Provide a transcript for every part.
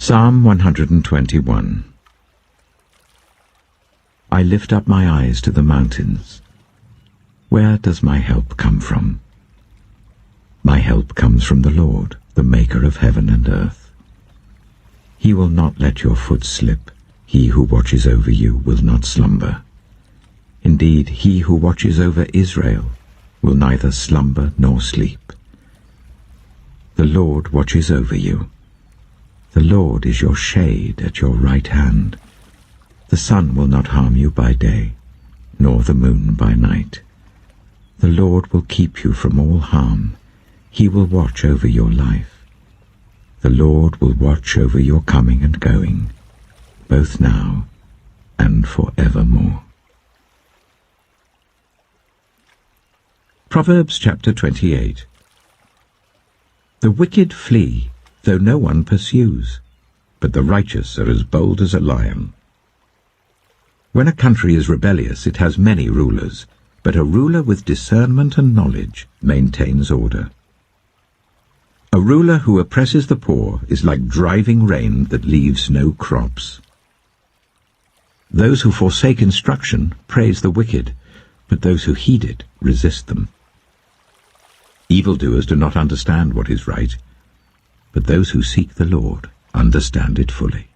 Psalm 121. I lift up my eyes to the mountains. Where does my help come from? My help comes from the Lord, the maker of heaven and earth. He will not let your foot slip. He who watches over you will not slumber. Indeed, he who watches over Israel will neither slumber nor sleep. The Lord watches over you. The Lord is your shade at your right hand. The sun will not harm you by day, nor the moon by night. The Lord will keep you from all harm. He will watch over your life. The Lord will watch over your coming and going, both now and forevermore. Proverbs chapter 28. The wicked flee, though no one pursues, but the righteous are as bold as a lion. When a country is rebellious, it has many rulers, but a ruler with discernment and knowledge maintains order. A ruler who oppresses the poor is like driving rain that leaves no crops. Those who forsake instruction praise the wicked, but those who heed it resist them. Evildoers do not understand what is right, but those who seek the Lord understand it fully.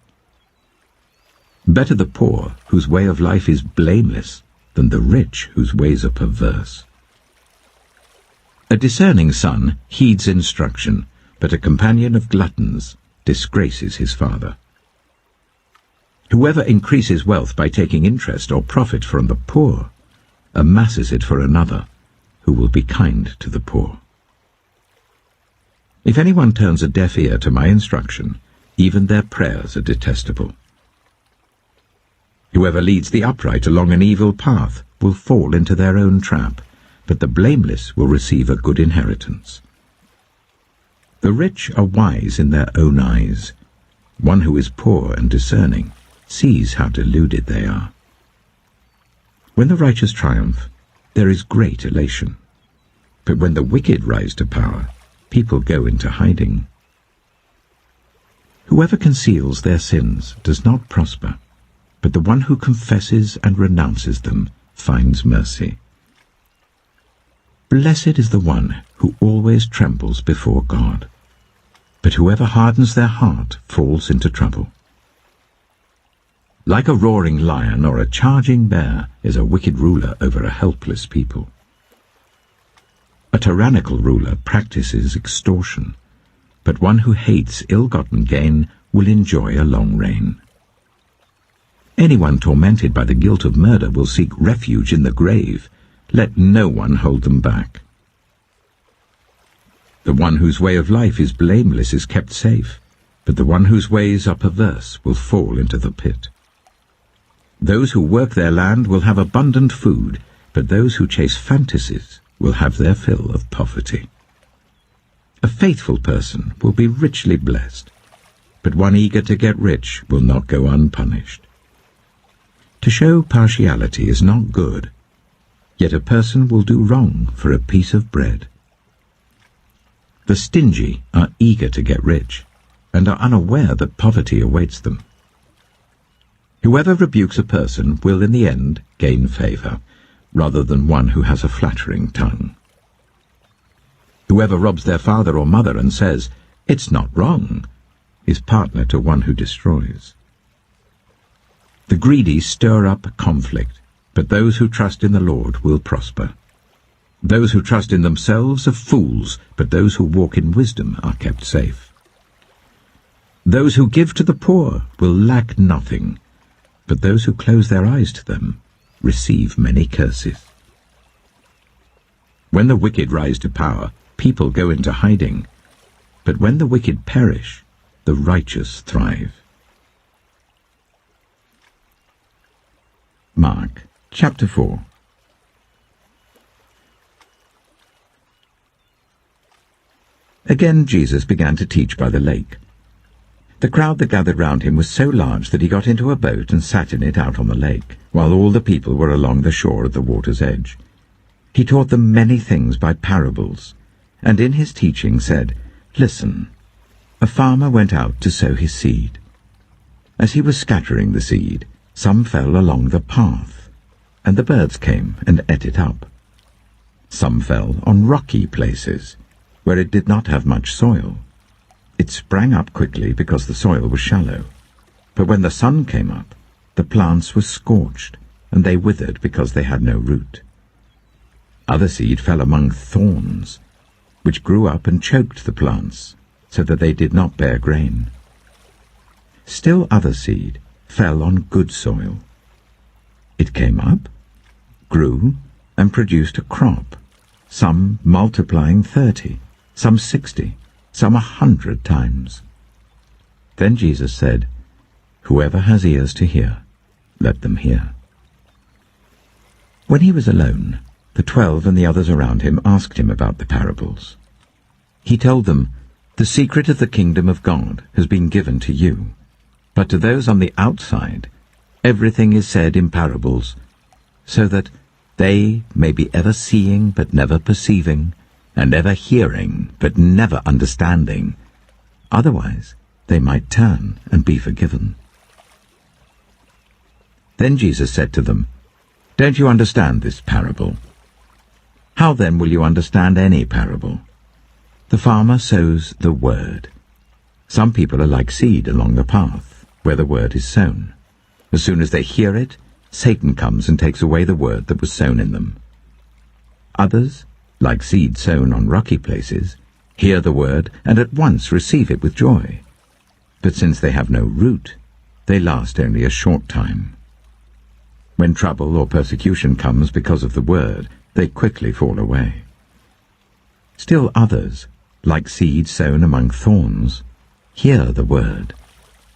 Better the poor, whose way of life is blameless, than the rich, whose ways are perverse. A discerning son heeds instruction, but a companion of gluttons disgraces his father. Whoever increases wealth by taking interest or profit from the poor amasses it for another, who will be kind to the poor. If anyone turns a deaf ear to my instruction, even their prayers are detestable. Whoever leads the upright along an evil path will fall into their own trap, but the blameless will receive a good inheritance. The rich are wise in their own eyes. One who is poor and discerning sees how deluded they are. When the righteous triumph, there is great elation. But when the wicked rise to power, people go into hiding. Whoever conceals their sins does not prosper, but the one who confesses and renounces them finds mercy. Blessed is the one who always trembles before God, but whoever hardens their heart falls into trouble. Like a roaring lion or a charging bear is a wicked ruler over a helpless people. A tyrannical ruler practices extortion, but one who hates ill-gotten gain will enjoy a long reign. Anyone tormented by the guilt of murder will seek refuge in the grave. Let no one hold them back. The one whose way of life is blameless is kept safe, but the one whose ways are perverse will fall into the pit. Those who work their land will have abundant food, but those who chase fantasies will have their fill of poverty. A faithful person will be richly blessed, but one eager to get rich will not go unpunished. To show partiality is not good, yet a person will do wrong for a piece of bread. The stingy are eager to get rich, and are unaware that poverty awaits them. Whoever rebukes a person will in the end gain favor, rather than one who has a flattering tongue. Whoever robs their father or mother and says, "It's not wrong," is partner to one who destroys. The greedy stir up conflict, but those who trust in the Lord will prosper. Those who trust in themselves are fools, but those who walk in wisdom are kept safe. Those who give to the poor will lack nothing, but those who close their eyes to them receive many curses. When the wicked rise to power, people go into hiding, but when the wicked perish, the righteous thrive. Mark chapter 4. Again Jesus began to teach by the lake. The crowd that gathered round him was so large that he got into a boat and sat in it out on the lake, while all the people were along the shore at the water's edge. He taught them many things by parables, and in his teaching said, "Listen, a farmer went out to sow his seed. As he was scattering the seed, some fell along the path, and the birds came and ate it up. Some fell on rocky places, where it did not have much soil. It sprang up quickly because the soil was shallow. But when the sun came up, the plants were scorched, and they withered because they had no root. Other seed fell among thorns, which grew up and choked the plants, so that they did not bear grain. Still other seed fell on good soil. It came up, grew, and produced a crop, some multiplying 30, some 60, some 100 times. Then Jesus said, "Whoever has ears to hear, let them hear." When he was alone, the 12 and the others around him asked him about the parables. He told them, "The secret of the kingdom of God has been given to you, but to those on the outside, everything is said in parables, so that they may be ever seeing but never perceiving, and ever hearing but never understanding. Otherwise they might turn and be forgiven." Then Jesus said to them, "Don't you understand this parable? How then will you understand any parable? The farmer sows the word. Some people are like seed along the path, where the word is sown. As soon as they hear it, Satan comes and takes away the word that was sown in them. Others, like seed sown on rocky places, hear the word and at once receive it with joy. But since they have no root, they last only a short time. When trouble or persecution comes because of the word, they quickly fall away. Still others, like seed sown among thorns, hear the word,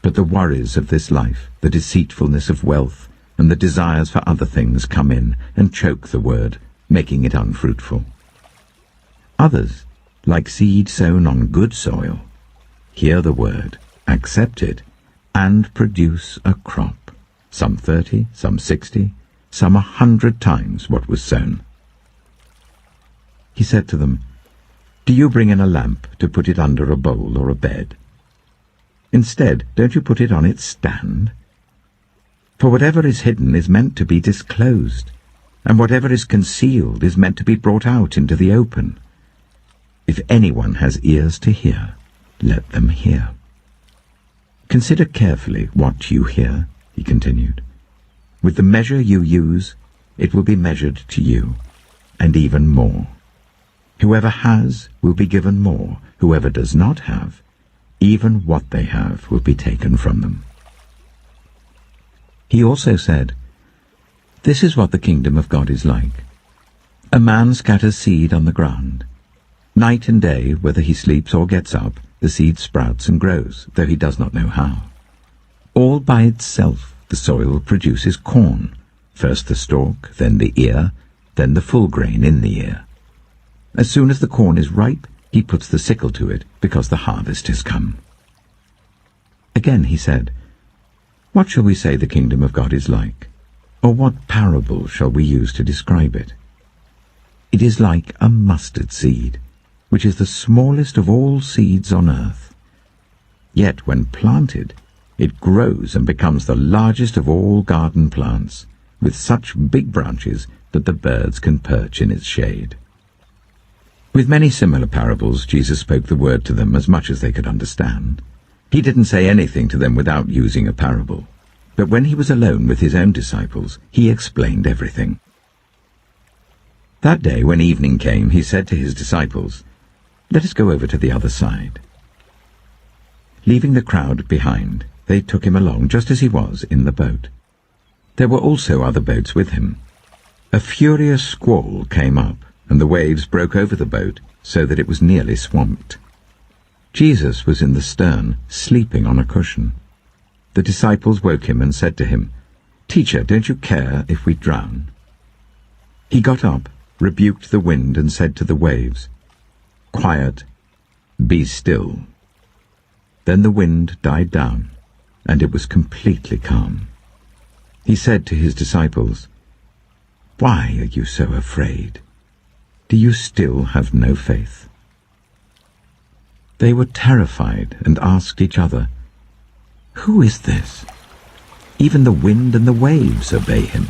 but the worries of this life, the deceitfulness of wealth, and the desires for other things come in and choke the word, making it unfruitful. Others, like seed sown on good soil, hear the word, accept it, and produce a crop, some 30, some 60, some 100 times what was sown." He said to them, "Do you bring in a lamp to put it under a bowl or a bed? Instead, don't you put it on its stand? For whatever is hidden is meant to be disclosed, and whatever is concealed is meant to be brought out into the open. If anyone has ears to hear, let them hear. Consider carefully what you hear," he continued. "With the measure you use, it will be measured to you, and even more. Whoever has will be given more. Whoever does not have, even what they have will be taken from them." He also said, "This is what the kingdom of God is like. A man scatters seed on the ground. Night and day, whether he sleeps or gets up, the seed sprouts and grows, though he does not know how. All by itself the soil produces corn, first the stalk, then the ear, then the full grain in the ear. As soon as the corn is ripe, he puts the sickle to it, because the harvest has come." Again he said, "What shall we say the kingdom of God is like? Or what parable shall we use to describe it? It is like a mustard seed, which is the smallest of all seeds on earth. Yet when planted, it grows and becomes the largest of all garden plants, with such big branches that the birds can perch in its shade." With many similar parables, Jesus spoke the word to them as much as they could understand. He didn't say anything to them without using a parable. But when he was alone with his own disciples, he explained everything. That day, when evening came, he said to his disciples, "Let us go over to the other side." Leaving the crowd behind, they took him along just as he was in the boat. There were also other boats with him. A furious squall came up, and the waves broke over the boat so that it was nearly swamped. Jesus was in the stern, sleeping on a cushion. The disciples woke him and said to him, "Teacher, don't you care if we drown?" He got up, rebuked the wind, and said to the waves, "Quiet, be still." Then the wind died down, and it was completely calm. He said to his disciples, "Why are you so afraid? Do you still have no faith?" They were terrified and asked each other, "Who is this Even the wind and the waves obey him.